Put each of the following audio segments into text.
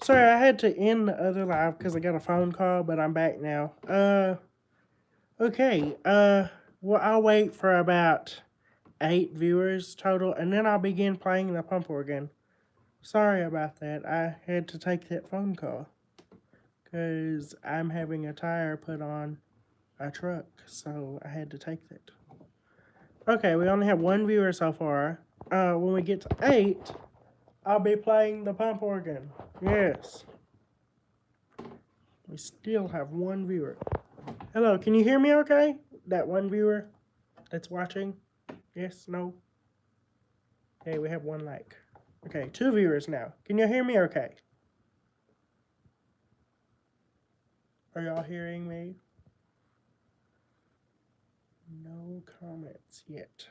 Sorry, I had to end the other live because I got a phone call, but I'm back now. Okay. Well, I'll wait for about 8 viewers total, and then I'll begin playing the pump organ. Sorry about that. I had to take that phone call because I'm having a tire put on a truck, so I had to take that. Okay, we only have 1 viewer so far. When we get to 8, I'll be playing the pump organ. Yes. We still have 1 viewer. Hello, can you hear me okay? That 1 viewer that's watching? Yes, no? Okay, we have 1 like. Okay, 2 viewers now. Can you hear me okay? Are y'all hearing me? No comments yet.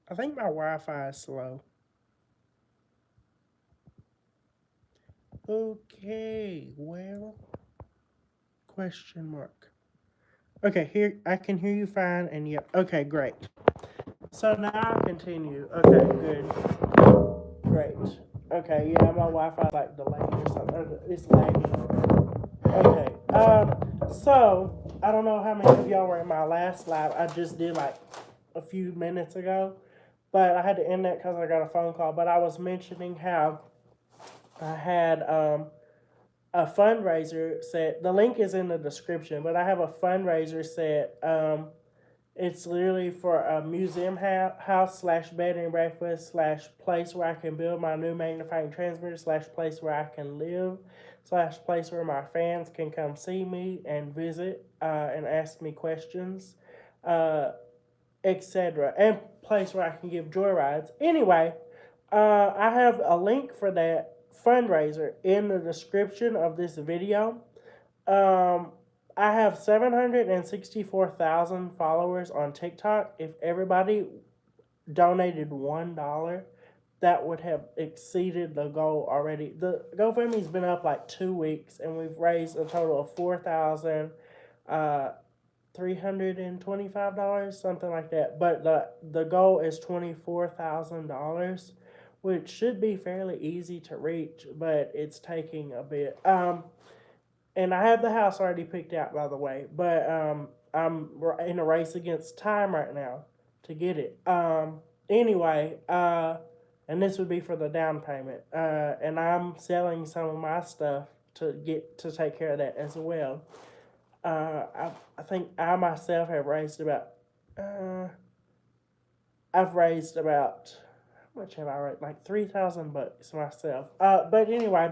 I think my Wi-Fi is slow. Okay, well, question mark. Okay, here I can hear you fine, and yep. Okay, great. So now I'll continue. Okay, good. Great. Okay, yeah, my Wi-Fi is like delayed or something. It's lagging. Okay. So I don't know how many of y'all were in my last live. I just did like a few minutes ago, but I had to end that because I got a phone call. But I was mentioning how I had a fundraiser set. The link is in the description, but I have a fundraiser set. It's literally for a museum house slash bed and breakfast slash place where I can build my new magnifying transmitter slash place where I can live slash place where my fans can come see me and visit and ask me questions, etc. And place where I can give joyrides. Anyway, I have a link for that fundraiser in the description of this video. Um, I have 764,000 followers on TikTok. If everybody donated $1, that would have exceeded the goal already. The GoFundMe's been up like 2 weeks, and we've raised a total of $4,325, something like that. But the goal is $24,000, which should be fairly easy to reach, but it's taking a bit. And I have the house already picked out, by the way, but I'm in a race against time right now to get it. Anyway, and this would be for the down payment. And I'm selling some of my stuff to take care of that as well. I think I myself have raised about. I've raised about. How much have I raised? Like $3,000 myself. But anyway.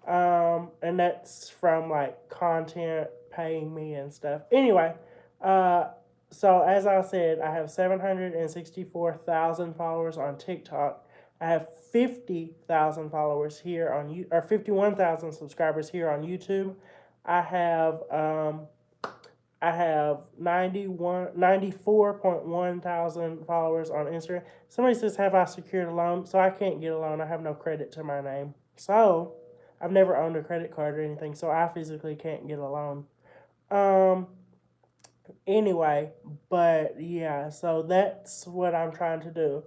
And that's from like content paying me and stuff. Anyway, so as I said, I have 764,000 followers on TikTok. I have 50,000 followers here on or 51,000 subscribers here on YouTube. I have 94.1 thousand followers on Instagram. Somebody says, have I secured a loan? So I can't get a loan. I have no credit to my name. So I've never owned a credit card or anything, so I physically can't get a loan. Anyway, but yeah, so that's what I'm trying to do.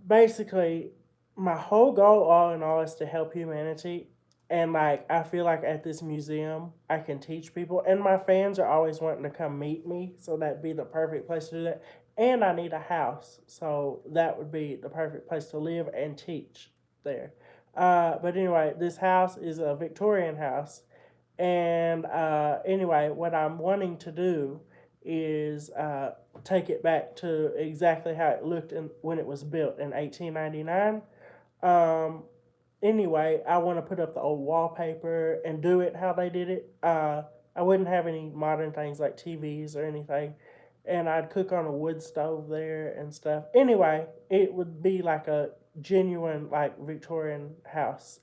Basically, my whole goal, all in all, is to help humanity. And like, I feel like at this museum, I can teach people, and my fans are always wanting to come meet me, so that'd be the perfect place to do that. And I need a house, so that would be the perfect place to live and teach there. But anyway, this house is a Victorian house. And anyway, what I'm wanting to do is take it back to exactly how it looked when it was built in 1899. Anyway, I want to put up the old wallpaper and do it how they did it. I wouldn't have any modern things like TVs or anything. And I'd cook on a wood stove there and stuff. Anyway, it would be like a genuine like Victorian house.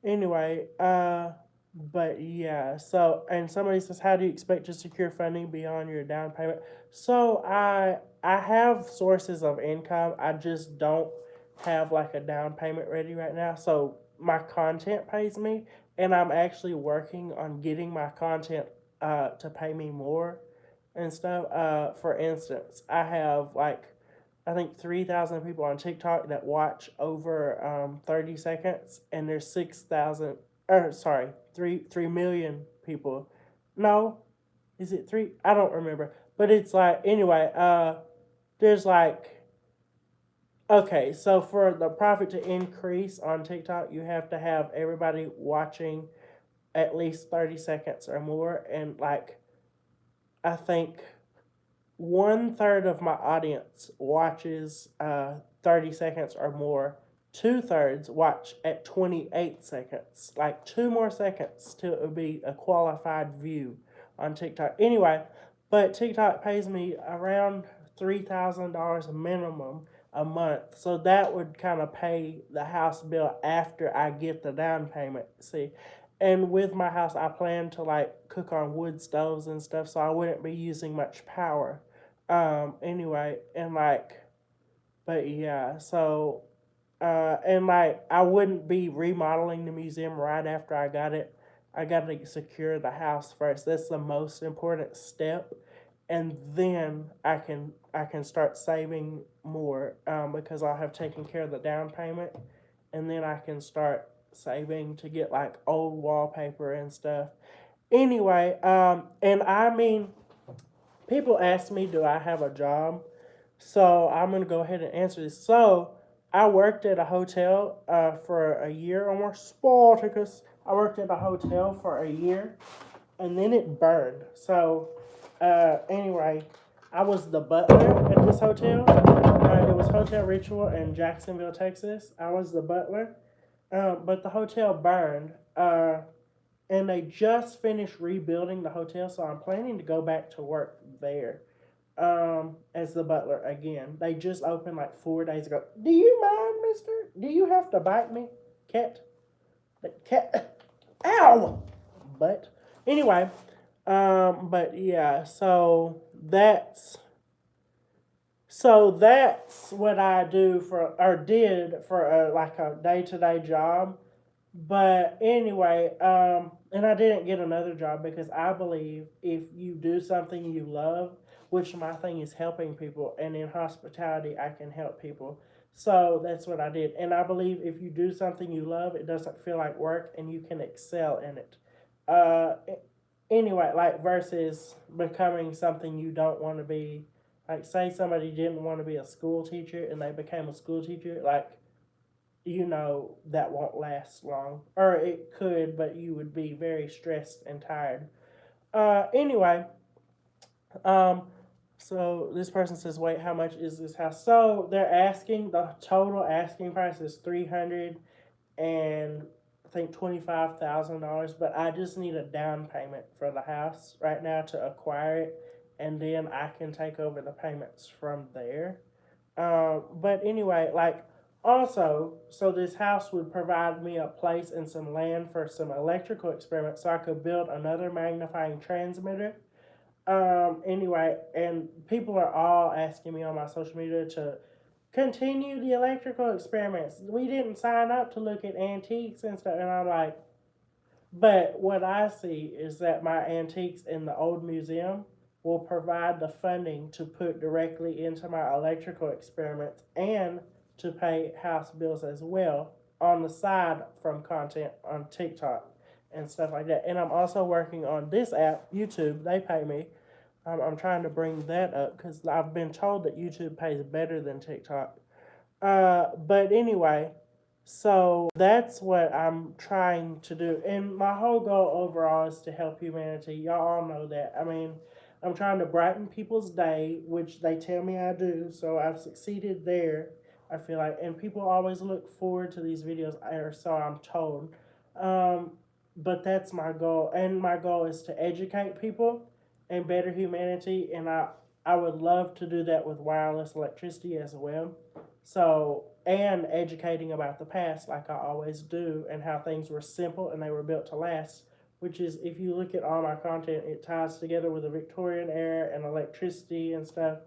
Anyway, but yeah. So and somebody says, how do you expect to secure funding beyond your down payment? So I have sources of income. I just don't have like a down payment ready right now. So my content pays me, and I'm actually working on getting my content to pay me more and stuff. For instance, I have like I think 3,000 people on TikTok that watch over 30 seconds, and there's 6,000, or sorry, 3 million people. No, is it three? I don't remember. But it's like, anyway, there's like, okay, so for the profit to increase on TikTok, you have to have everybody watching at least 30 seconds or more. And like, I think 1/3 of my audience watches 30 seconds or more. 2/3 watch at 28 seconds. Like 2 more seconds till it would be a qualified view on TikTok. Anyway, but TikTok pays me around $3,000 minimum a month. So that would kind of pay the house bill after I get the down payment. See, and with my house, I plan to like cook on wood stoves and stuff, so I wouldn't be using much power. Anyway, and like, but yeah, so, and like, I wouldn't be remodeling the museum right after I got it. I got to secure the house first. That's the most important step, and then I can start saving more, because I'll have taken care of the down payment, and then I can start saving to get like old wallpaper and stuff. Anyway, and I mean, people ask me, do I have a job? So I'm going to go ahead and answer this. So I worked at a hotel for a year or more. Spartacus. I worked at a hotel for a year, and then it burned. So anyway, I was the butler at this hotel. It was Hotel Ritual in Jacksonville, Texas. I was the butler, but the hotel burned. And they just finished rebuilding the hotel, so I'm planning to go back to work there, as the butler again. They just opened like 4 days ago. Do you mind, mister? Do you have to bite me? Cat? Cat? Ow! But anyway, but yeah, so that's what I do for, or did for like a day-to-day job. But anyway, and I didn't get another job because I believe if you do something you love, which my thing is helping people, and in hospitality, I can help people. So that's what I did. And I believe if you do something you love, it doesn't feel like work and you can excel in it. Uh, anyway, like versus becoming something you don't want to be. Like, say somebody didn't want to be a school teacher and they became a school teacher, like, that won't last long. Or it could, but you would be very stressed and tired. Anyway, um, so this person says, wait, how much is this house? So they're asking, the total asking price is 300 and I think $25,000, but I just need a down payment for the house right now to acquire it, and then I can take over the payments from there. But anyway, like, also, so this house would provide me a place and some land for some electrical experiments, so I could build another magnifying transmitter. Anyway, and people are all asking me on my social media to continue the electrical experiments. We didn't sign up to look at antiques and stuff, and I'm like, but what I see is that my antiques in the old museum will provide the funding to put directly into my electrical experiments and to pay house bills as well on the side from content on TikTok and stuff like that. And I'm also working on this app, YouTube. They pay me. I'm trying to bring that up because I've been told that YouTube pays better than TikTok. But anyway, so that's what I'm trying to do. And my whole goal overall is to help humanity. Y'all all know that. I mean, I'm trying to brighten people's day, which they tell me I do. So I've succeeded there, I feel like. And people always look forward to these videos, or so I'm told. Um, but that's my goal. And my goal is to educate people and better humanity. And I would love to do that with wireless electricity as well. So, and educating about the past, like I always do, and how things were simple and they were built to last. Which is, if you look at all my content, it ties together with the Victorian era and electricity and stuff.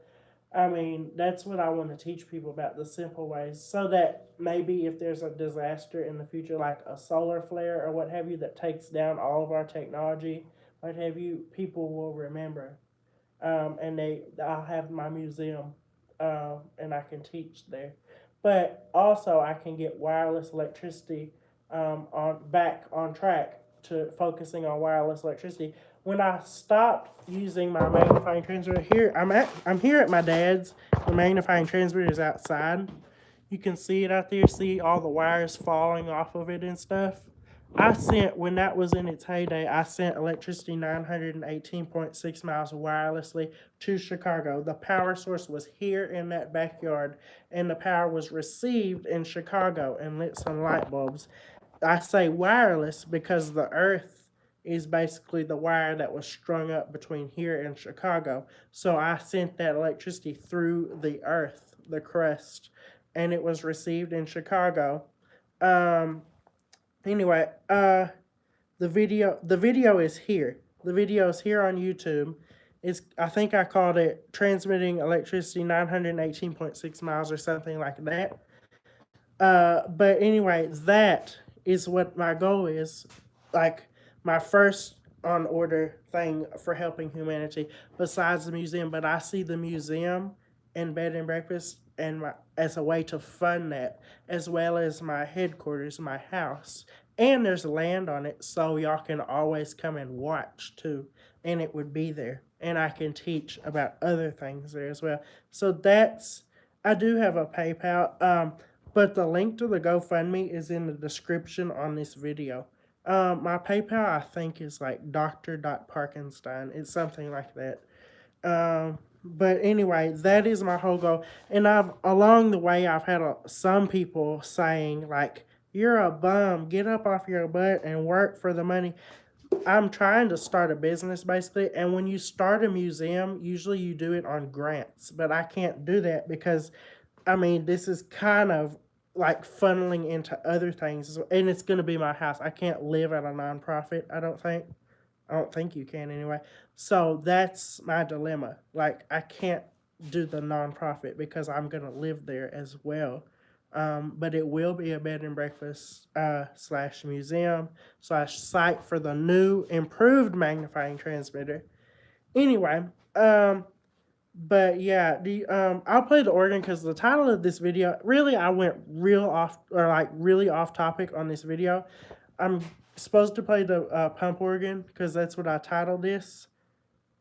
I mean, that's what I want to teach people about, the simple ways, so that maybe if there's a disaster in the future, like a solar flare or what have you, that takes down all of our technology, what have you, people will remember. And I'll have my museum and I can teach there. But also, I can get wireless electricity on back on track to focusing on wireless electricity. When I stopped using my magnifying transmitter here, I'm here at my dad's. The magnifying transmitter is outside. You can see it out there. See all the wires falling off of it and stuff. I sent, when that was in its heyday, I sent electricity 918.6 miles wirelessly to Chicago. The power source was here in that backyard, and the power was received in Chicago and lit some light bulbs. I say wireless because the earth is basically the wire that was strung up between here and Chicago. So I sent that electricity through the earth, the crust, and it was received in Chicago. Um, anyway, the video is here. The video is here on YouTube. I think I called it transmitting electricity 918.6 miles or something like that. But anyway, that is what my goal is. Like my first on order thing for helping humanity besides the museum. But I see the museum and bed and breakfast as a way to fund that, as well as my headquarters, my house. And there's land on it, so y'all can always come and watch too. And it would be there. And I can teach about other things there as well. So I do have a PayPal. But the link to the GoFundMe is in the description on this video. My PayPal, I think, is like Dr.Parkenstein. It's something like that. But anyway, that is my whole goal. And along the way, I've had some people saying, like, you're a bum. Get up off your butt and work for the money. I'm trying to start a business, basically. And when you start a museum, usually you do it on grants. But I can't do that because this is kind of like funneling into other things, and it's going to be my house. I can't live at a nonprofit, I don't think. I don't think you can anyway. So that's my dilemma. Like, I can't do the nonprofit because I'm going to live there as well. But it will be a bed and breakfast / museum / site for the new improved magnifying transmitter. Anyway, but yeah, I'll play the organ because the title of this video, really, I went really off topic on this video. I'm supposed to play the pump organ because that's what I titled this.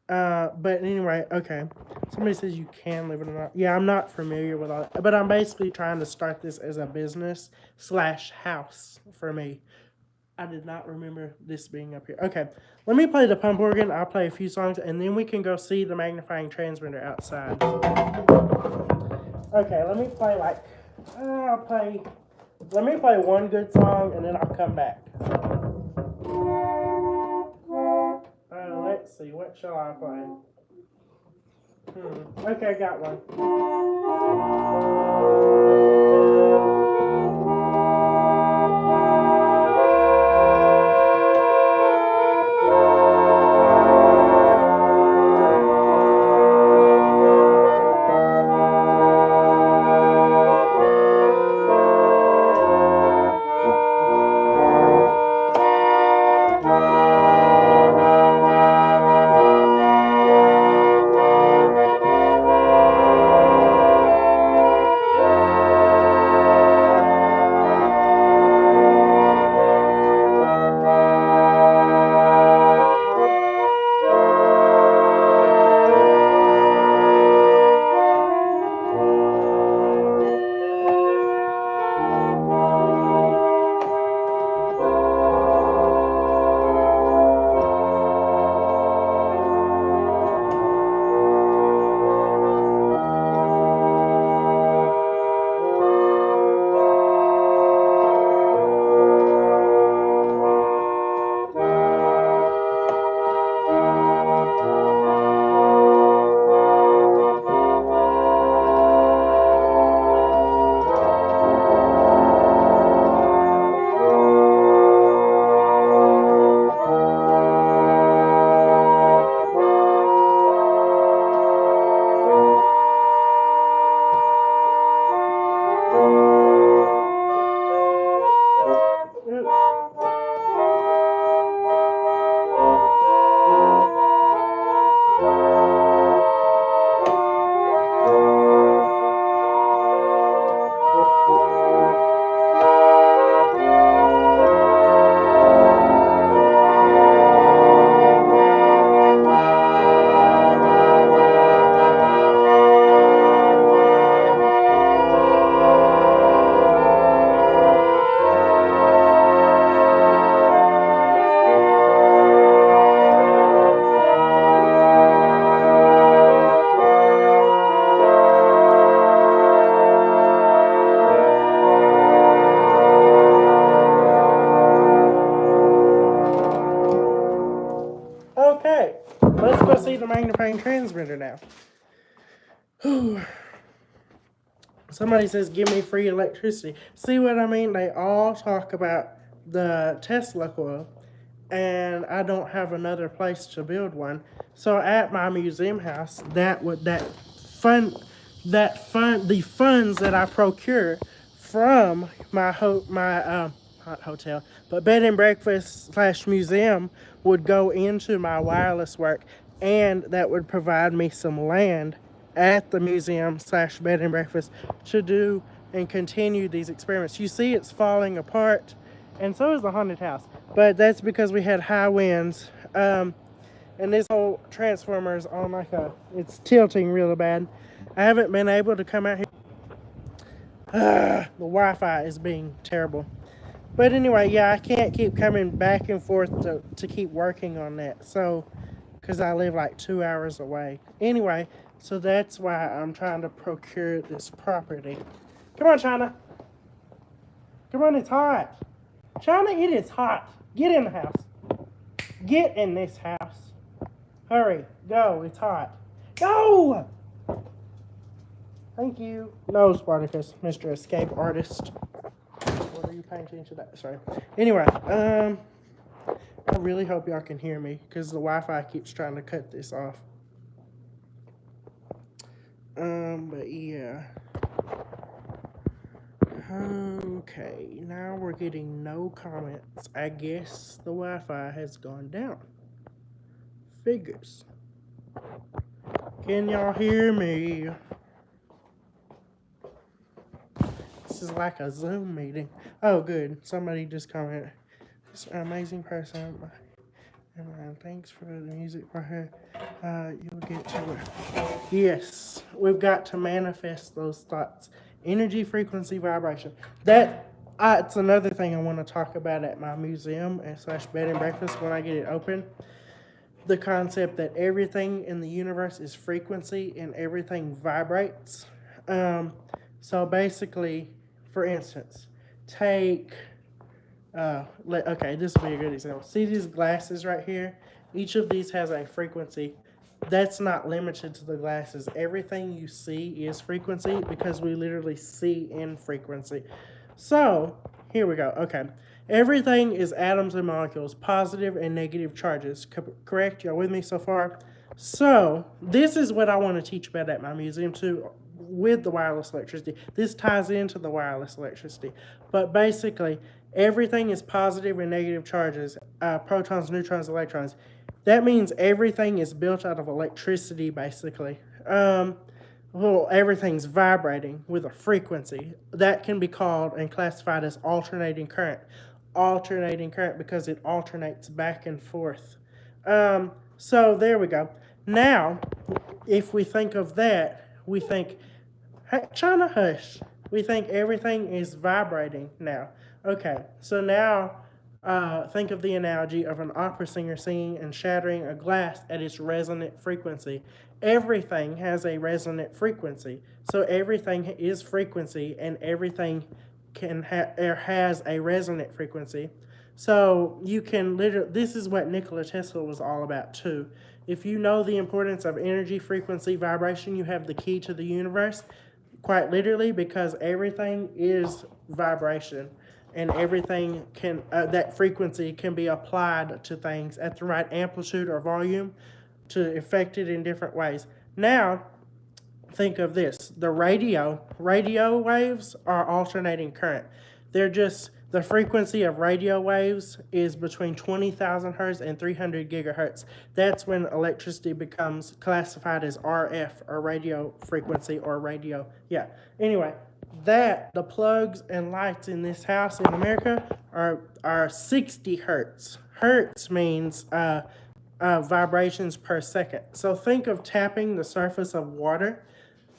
But anyway, okay. Somebody says you can live it or not. Yeah, I'm not familiar with all that, but I'm basically trying to start this as a business / house for me. I did not remember this being up here. Okay, let me play the pump organ. I'll play a few songs, and then we can go see the magnifying transmitter outside. Okay, let me play let me play one good song, and then I'll come back. Let's see, what shall I play? Okay, got one. magnifying transmitter now. Whew. Somebody says, give me free electricity. See what I mean? They all talk about the Tesla coil, and I don't have another place to build one. So at my museum house, the funds that I procure from my not hotel, but bed and breakfast / museum would go into my wireless work, and that would provide me some land at the museum / bed and breakfast to do and continue these experiments. You see it's falling apart, and so is the haunted house, but that's because we had high winds, and this whole transformer is on it's tilting really bad. I haven't been able to come out here. The Wi-Fi is being terrible. But anyway, yeah, I can't keep coming back and forth to keep working on that. So, because I live like 2 hours away. Anyway, so that's why I'm trying to procure this property. Come on, China. Come on, it's hot. China, it is hot. Get in the house. Get in this house. Hurry. Go. It's hot. Go! Thank you. No, Spartacus, Mr. Escape Artist. What are you paying attention to that? Sorry. Anyway, I really hope y'all can hear me because the Wi-Fi keeps trying to cut this off. But yeah. Okay, now we're getting no comments. I guess the Wi-Fi has gone down. Figures. Can y'all hear me? This is like a Zoom meeting. Oh, good. Somebody just commented. This is an amazing person. Thanks for the music for her. You'll get to it. Yes, we've got to manifest those thoughts. Energy, frequency, vibration. It's another thing I want to talk about at my museum / bed and breakfast when I get it open. The concept that everything in the universe is frequency and everything vibrates. So basically, for instance, take, this will be a good example. See these glasses right here? Each of these has a frequency. That's not limited to the glasses. Everything you see is frequency because we literally see in frequency. So, here we go. Okay. Everything is atoms and molecules, positive and negative charges. Correct? Y'all with me so far? So, this is what I want to teach about at my museum too, with the wireless electricity. This ties into the wireless electricity. But basically, everything is positive and negative charges, protons, neutrons, electrons. That means everything is built out of electricity, basically. Everything's vibrating with a frequency. That can be called and classified as alternating current. Alternating current because it alternates back and forth. So there we go. Now, if we think of that, we think, hey, China, hush. We think everything is vibrating now. Okay, so now think of the analogy of an opera singer singing and shattering a glass at its resonant frequency. Everything has a resonant frequency. So everything is frequency and everything has a resonant frequency. So you can this is what Nikola Tesla was all about too. If you know the importance of energy, frequency, vibration, you have the key to the universe, quite literally, because everything is vibration. And everything that frequency can be applied to things at the right amplitude or volume to affect it in different ways. Now, think of this. The radio waves are alternating current. They're just, the frequency of radio waves is between 20,000 hertz and 300 gigahertz. That's when electricity becomes classified as RF, or radio frequency, or radio. Yeah. Anyway, the plugs and lights in this house in America are 60 hertz. Hertz means vibrations per second. So think of tapping the surface of water.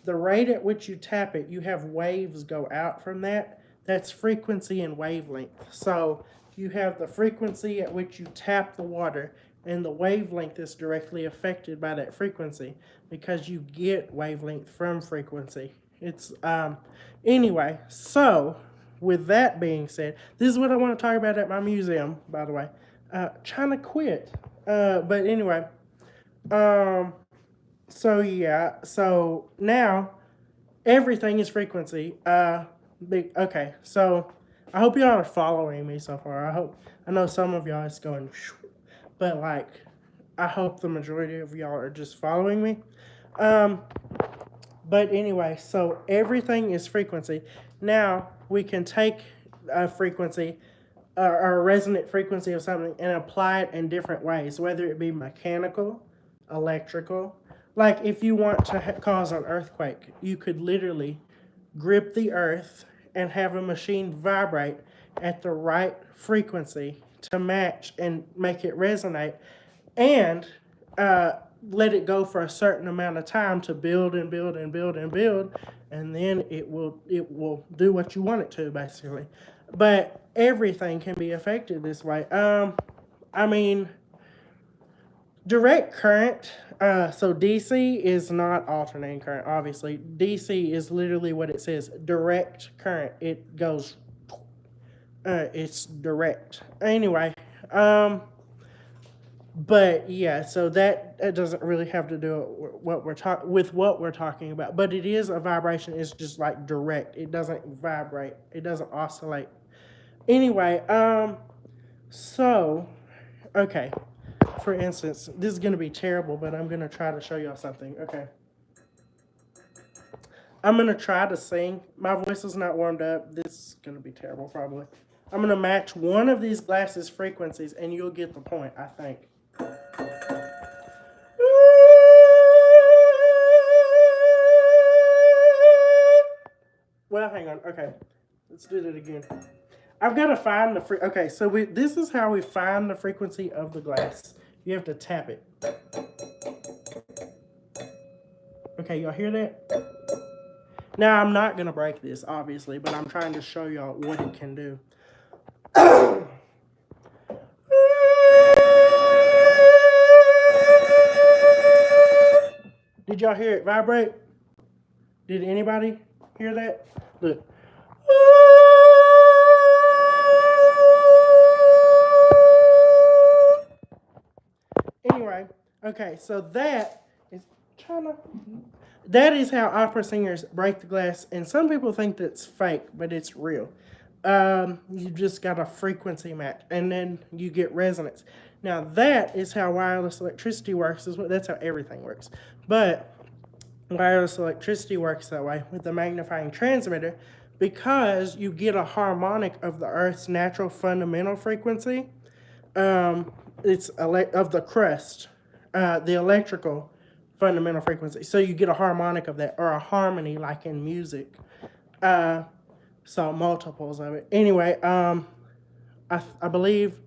The rate at which you tap it, you have waves go out from that. That's frequency and wavelength. So you have the frequency at which you tap the water, and the wavelength is directly affected by that frequency because you get wavelength from frequency. It's anyway, so with that being said, this is what I want to talk about at my museum, by the way. China quit. But anyway, So yeah, so now everything is frequency. Okay, so I hope y'all are following me so far. I know some of y'all is going, but like, I hope the majority of y'all are just following me. Um, but anyway, so everything is frequency. Now we can take a frequency or a resonant frequency of something and apply it in different ways, whether it be mechanical, electrical. Like if you want to cause an earthquake, you could literally grip the earth and have a machine vibrate at the right frequency to match and make it resonate, and uh, let it go for a certain amount of time to build and build and build and build, and then it will do what you want it to, basically. But everything can be affected this way. I mean, direct current. So DC is not alternating current. Obviously, DC is literally what it says. Direct current. It goes. It's direct. Anyway, but yeah, so that it doesn't really have to do with what we're talking about. But it is a vibration. It's just like direct. It doesn't vibrate. It doesn't oscillate. Anyway, so okay. For instance, this is gonna be terrible, but I'm gonna try to show y'all something. Okay. I'm gonna try to sing. My voice is not warmed up. This is gonna be terrible, probably. I'm gonna match one of these glasses' frequencies, and you'll get the point, I think. Well, hang on. Okay, let's do that again. I've got to find the okay, so this is how we find the frequency of the glass. You have to tap it. Okay, y'all hear that? Now, I'm not going to break this, obviously, but I'm trying to show y'all what it can do. Did y'all hear it vibrate? Did anybody hear that? Look. Anyway, okay, so that is how opera singers break the glass, and some people think that's fake, but it's real. You just got a frequency match, and then you get resonance. Now that is how wireless electricity works. That's how everything works. But wireless electricity works that way with the magnifying transmitter, because you get a harmonic of the Earth's natural fundamental frequency. It's of the crust, the electrical fundamental frequency. So you get a harmonic of that, or a harmony, like in music. So multiples of it. Anyway, I believe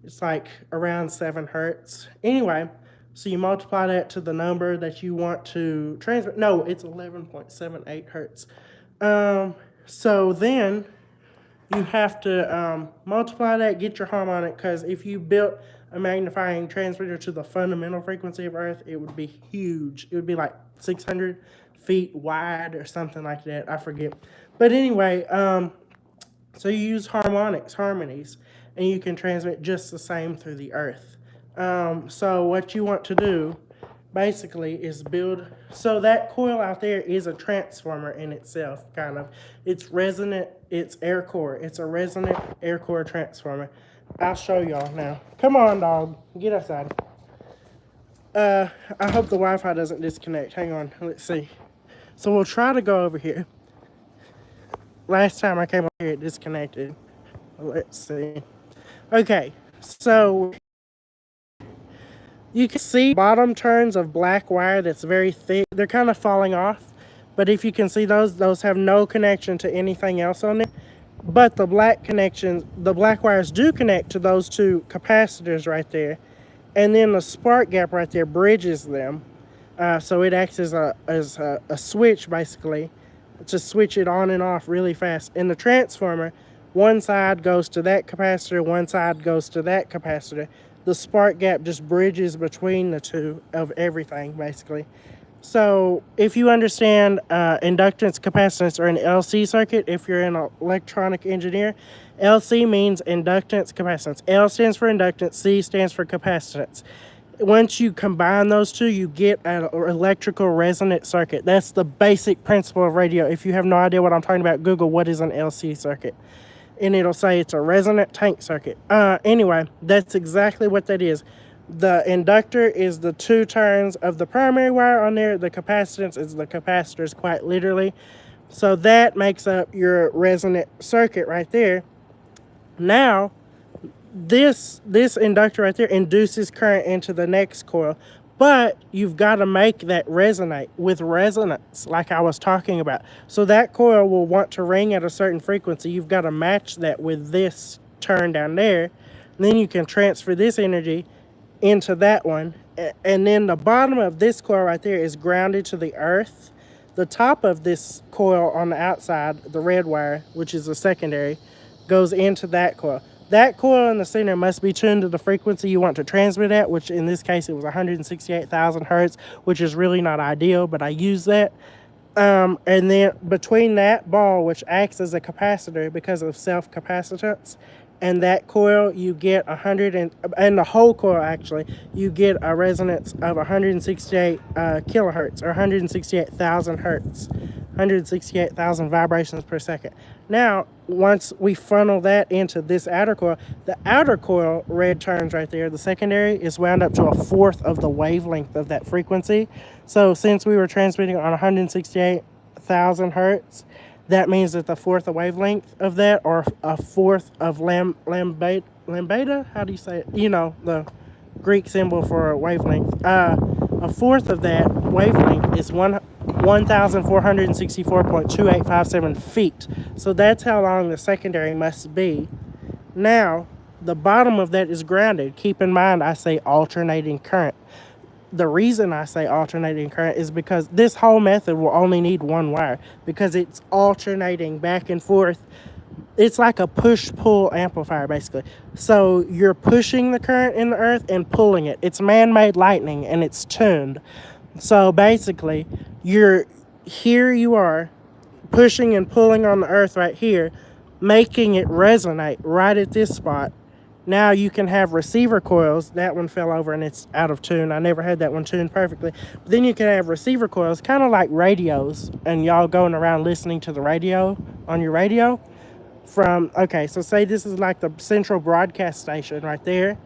it's like around 7 hertz. Anyway, so you multiply that to the number that you want to transmit. No, it's 11.78 hertz. So then you have to multiply that, get your harmonic, because if you built a magnifying transmitter to the fundamental frequency of Earth, it would be huge. It would be like 600 feet wide or something like that. I forget. But anyway, so you use harmonies, and you can transmit just the same through the Earth. So what you want to do, basically, is build. So that coil out there is a transformer in itself, kind of. It's resonant. It's air core. It's a resonant air core transformer. I'll show y'all now. Come on, dog. Get outside. I hope the Wi-Fi doesn't disconnect. Hang on. Let's see. So we'll try to go over here. Last time I came over here, it disconnected. Let's see. Okay. So you can see bottom turns of black wire that's very thick. They're kind of falling off. But if you can see those have no connection to anything else on it. But the black wires do connect to those two capacitors right there. And then the spark gap right there bridges them. So it acts as a switch, basically, to switch it on and off really fast. In the transformer, one side goes to that capacitor, one side goes to that capacitor. The spark gap just bridges between the two of everything, basically. So if you understand inductance, capacitance, or an LC circuit, if you're an electronic engineer, LC means inductance, capacitance. L stands for inductance, C stands for capacitance. Once you combine those two, you get an electrical resonant circuit. That's the basic principle of radio. If you have no idea what I'm talking about, Google what is an LC circuit, and it'll say it's a resonant tank circuit. Anyway, that's exactly what that is. The inductor is the two turns of the primary wire on there. The capacitance is the capacitors, quite literally. So that makes up your resonant circuit right there. Now, this inductor right there induces current into the next coil, but you've got to make that resonate with resonance like I was talking about. So that coil will want to ring at a certain frequency. You've got to match that with this turn down there. And then you can transfer this energy into that one. And then the bottom of this coil right there is grounded to the earth. The top of this coil on the outside, the red wire, which is the secondary, goes into that coil. That coil in the center must be tuned to the frequency you want to transmit at, which in this case it was 168,000 hertz, which is really not ideal, but I use that. And then between that ball, which acts as a capacitor because of self-capacitance, and that coil, you get and the whole coil actually, you get a resonance of 168 kilohertz, or 168,000 hertz, 168,000 vibrations per second. Now, once we funnel that into this outer coil, the outer coil red turns right there, the secondary, is wound up to a fourth of the wavelength of that frequency. So since we were transmitting on 168,000 hertz, that means that the fourth of wavelength of that, or a fourth of lambda, how do you say it? You know, the Greek symbol for a wavelength. A fourth of that wavelength is 1,464.2857 feet. So that's how long the secondary must be. Now, the bottom of that is grounded. Keep in mind, I say alternating current. The reason I say alternating current is because this whole method will only need one wire, because it's alternating back and forth. It's like a push-pull amplifier, basically. So you're pushing the current in the earth and pulling it. It's man-made lightning, and it's tuned. So basically, you are pushing and pulling on the earth right here, making it resonate right at this spot. Now you can have receiver coils. That one fell over and it's out of tune. I never had that one tuned perfectly. But then you can have receiver coils, kind of like radios, and y'all going around listening to the radio on your radio. Okay, so say this is like the central broadcast station right there.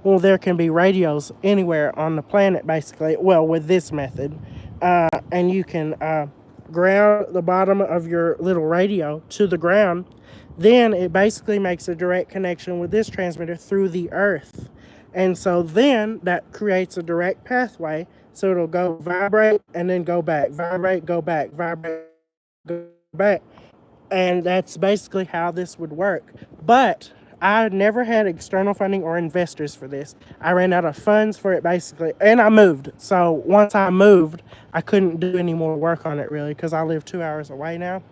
Well, there can be radios anywhere on the planet, basically, well, with this method. And you can ground the bottom of your little radio to the ground. Then it basically makes a direct connection with this transmitter through the earth. And so then that creates a direct pathway. So it'll go vibrate and then go back, vibrate, go back, vibrate, go back. And that's basically how this would work. But I never had external funding or investors for this. I ran out of funds for it, basically, and I moved. So once I moved, I couldn't do any more work on it, really, because I live 2 hours away now.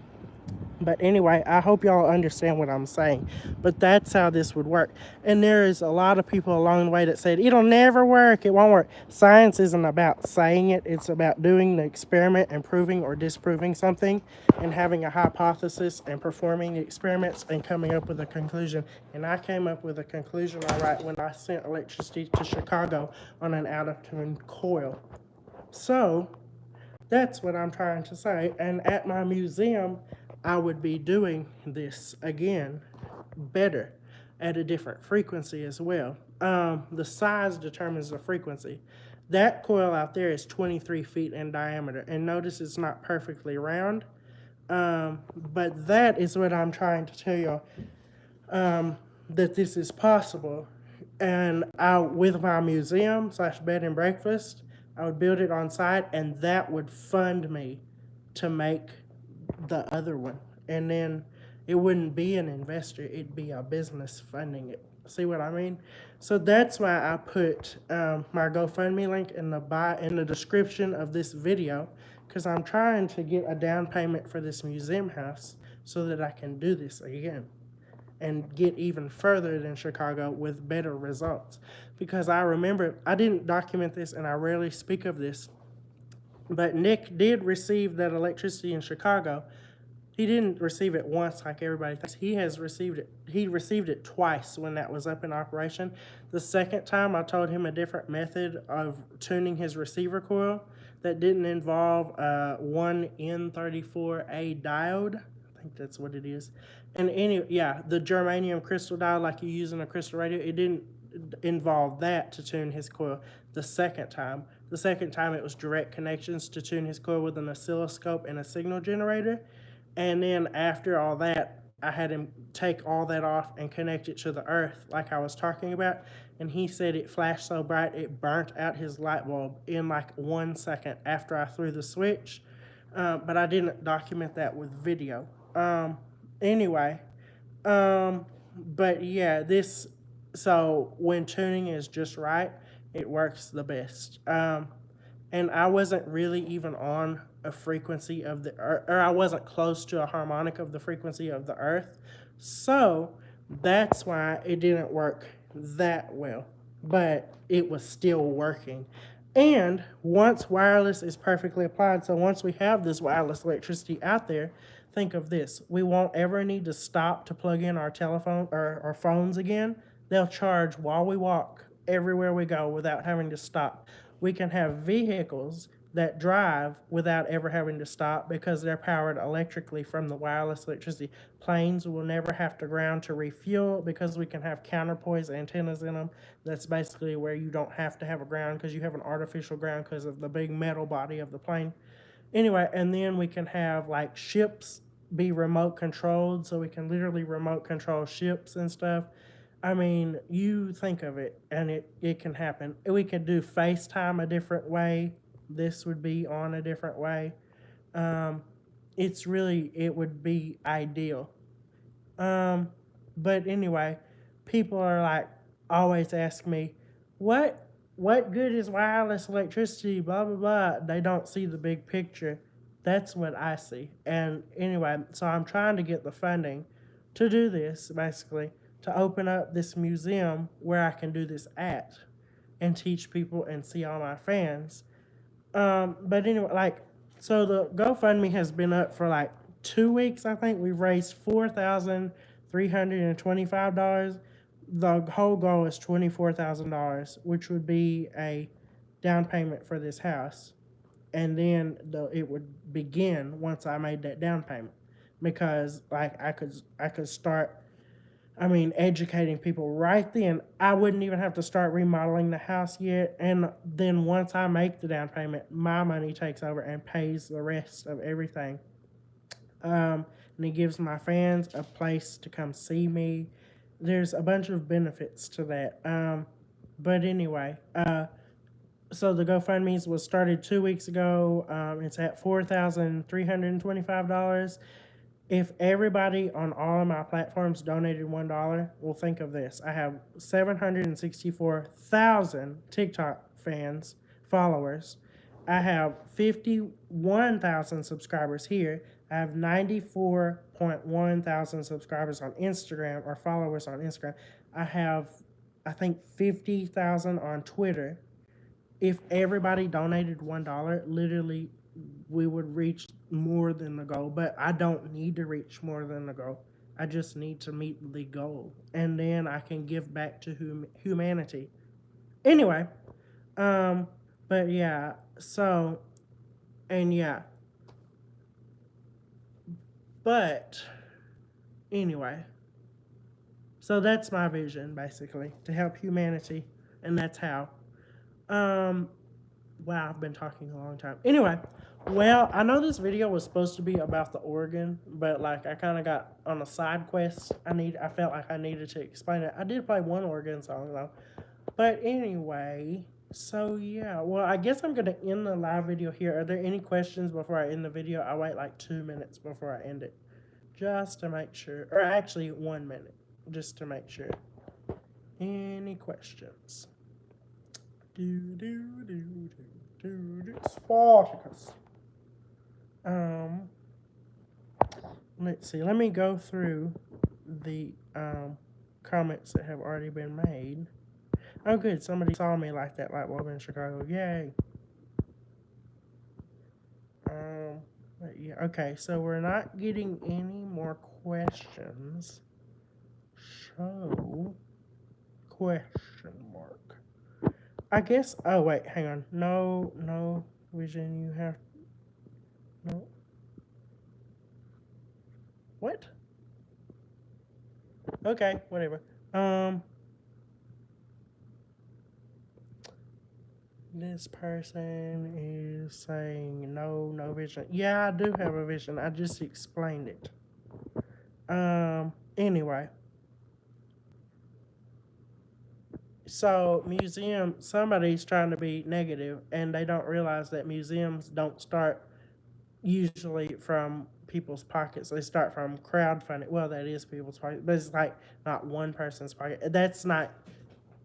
But anyway, I hope y'all understand what I'm saying. But that's how this would work. And there is a lot of people along the way that said, it'll never work, it won't work. Science isn't about saying it, it's about doing the experiment and proving or disproving something, and having a hypothesis and performing the experiments and coming up with a conclusion. And I came up with a conclusion, all right, when I sent electricity to Chicago on an out-of-tune coil. So that's what I'm trying to say. And at my museum, I would be doing this again better at a different frequency as well. The size determines the frequency. That coil out there is 23 feet in diameter, and notice it's not perfectly round, but that is what I'm trying to tell you, that this is possible. And with my museum / bed and breakfast, I would build it on site, and that would fund me to make the other one. And then it wouldn't be an investor, it'd be a business funding it. See what I mean? So that's why I put my GoFundMe link in the description of this video, because I'm trying to get a down payment for this museum house so that I can do this again and get even further than Chicago with better results. Because I remember, I didn't document this and I rarely speak of this, but Nick did receive that electricity in Chicago, He didn't receive it once like everybody thinks. He has received it. He received it twice when that was up in operation. The second time, I told him a different method of tuning his receiver coil that didn't involve one N34A diode. I think that's what it is. And the germanium crystal diode like you use in a crystal radio, it didn't involve that to tune his coil the second time. The second time, it was direct connections to tune his coil with an oscilloscope and a signal generator. And then after all that, I had him take all that off and connect it to the earth like I was talking about. And he said it flashed so bright it burnt out his light bulb in like 1 second after I threw the switch. But I didn't document that with video. Anyway, but yeah, so when tuning is just right, it works the best. And I wasn't really even on a frequency of the earth, or I wasn't close to a harmonic of the frequency of the earth. So that's why it didn't work that well, but it was still working. And once wireless is perfectly applied, so once we have this wireless electricity out there, think of this. We won't ever need to stop to plug in our telephone or our phones again. They'll charge while we walk everywhere we go without having to stop. We can have vehicles that drive without ever having to stop because they're powered electrically from the wireless electricity. Planes will never have to ground to refuel because we can have counterpoise antennas in them. That's basically where you don't have to have a ground because you have an artificial ground because of the big metal body of the plane. Anyway, and then we can have like ships be remote controlled, so we can literally remote control ships and stuff. I mean, you think of it, and it can happen. We could do FaceTime a different way. This would be on a different way. It would be ideal. But anyway, people are like, always ask me, what good is wireless electricity, blah, blah, blah. They don't see the big picture. That's what I see. And anyway, so I'm trying to get the funding to do this, basically, to open up this museum where I can do this at and teach people and see all my fans. But anyway, so the GoFundMe has been up for like 2 weeks, I think. We've raised $4,325. The whole goal is $24,000, which would be a down payment for this house. And then it would begin once I made that down payment. Because I could start educating people right then. I wouldn't even have to start remodeling the house yet. And then once I make the down payment, my money takes over and pays the rest of everything. And it gives my fans a place to come see me. There's a bunch of benefits to that. But anyway, so the GoFundMe was started 2 weeks ago. It's at $4,325. If everybody on all of my platforms donated $1, well, think of this. I have 764,000 TikTok followers. I have 51,000 subscribers here. I have 94.1 thousand subscribers on Instagram, or followers on Instagram. I have, I think, 50,000 on Twitter. If everybody donated $1, literally, we would reach more than the goal. But I don't need to reach more than the goal. I just need to meet the goal. And then I can give back to humanity. Anyway, but yeah, so, and yeah. But anyway, so that's my vision, basically, to help humanity. And that's how. Wow, I've been talking a long time. Anyway, well, I know this video was supposed to be about the organ, but I kind of got on a side quest. I felt like I needed to explain it. I did play one organ song though. But anyway, so yeah, well, I guess I'm gonna end the live video here. Are there any questions before I end the video? I wait like 2 minutes before I end it, just to make sure, or actually 1 minute, just to make sure. Any questions? Spartacus. Let's see. Let me go through the comments that have already been made. Oh, good. Somebody saw me like that light bulb in Chicago. Yay. But Yeah, okay, so we're not getting any more questions. So, question mark. I guess, oh wait, hang on. No, vision, you have, no. What? Okay, whatever. This person is saying no vision. Yeah, I do have a vision. I just explained it. Anyway. So somebody's trying to be negative, and they don't realize that museums don't start usually from people's pockets. They start from crowdfunding. Well, that is people's pockets, but it's like not one person's pocket. That's not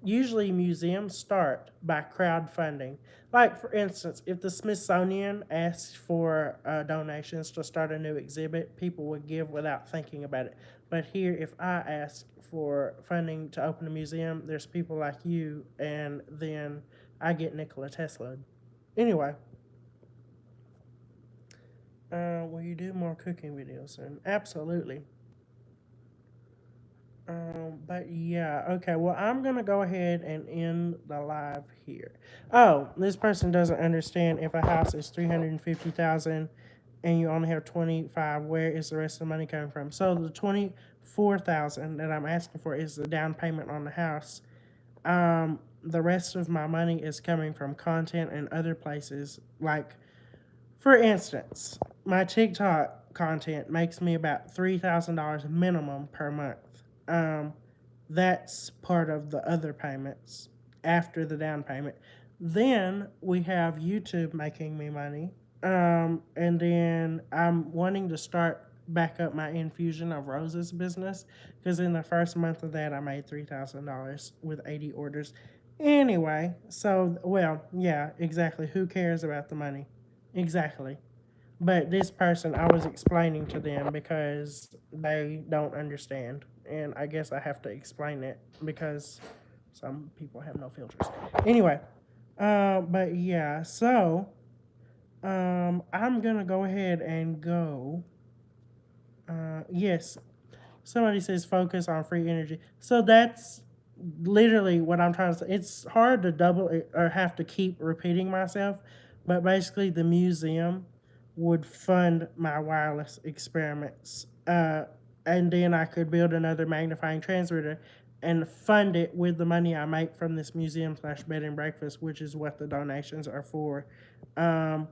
usually museums start by crowdfunding. Like, for instance, if the Smithsonian asked for donations to start a new exhibit, people would give without thinking about it. But here, if I ask for funding to open a museum, there's people like you, and then I get Nikola Tesla. Anyway, will you do more cooking videos soon? Absolutely. But yeah, okay. Well, I'm gonna go ahead and end the live here. Oh, this person doesn't understand if a house is 350,000 and you only have 25. Where is the rest of the money coming from? So the 24,000 that I'm asking for is the down payment on the house. The rest of my money is coming from content and other places. Like, for instance, my TikTok content makes me about $3,000 minimum per month. Um, that's part of the other payments after the down payment. Then we have YouTube making me money. And then I'm wanting to start back up my infusion of roses business because in the first month of that I made $3,000 with 80 orders. Anyway, so well, yeah, exactly. Who cares about the money? Exactly. But this person, I was explaining to them because they don't understand. And I guess I have to explain it because some people have no filters. Anyway, but yeah, so I'm going to go ahead and go. Yes, somebody says focus on free energy. So that's literally what I'm trying to say. It's hard to double it or have to keep repeating myself, but basically the museum would fund my wireless experiments. And then I could build another magnifying transmitter and fund it with the money I make from this museum slash bed and breakfast, which is what the donations are for. Um,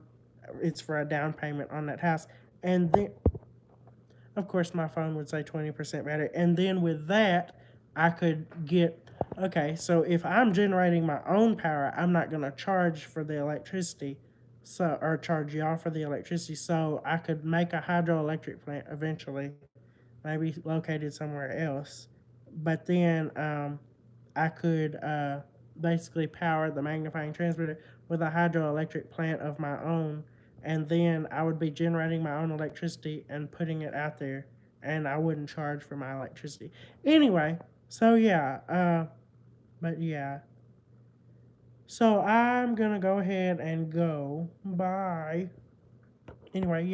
it's for a down payment on that house. And then of course, my phone would say 20% battery. And then with that, I could get, okay, so if I'm generating my own power, I'm not going to charge for the electricity, so or charge y'all for the electricity. So I could make a hydroelectric plant eventually, maybe located somewhere else. But then I could basically power the magnifying transmitter with a hydroelectric plant of my own, and then I would be generating my own electricity and putting it out there, and I wouldn't charge for my electricity. Anyway, so yeah, but yeah. So I'm gonna go ahead and go. Bye. Anyway, yeah.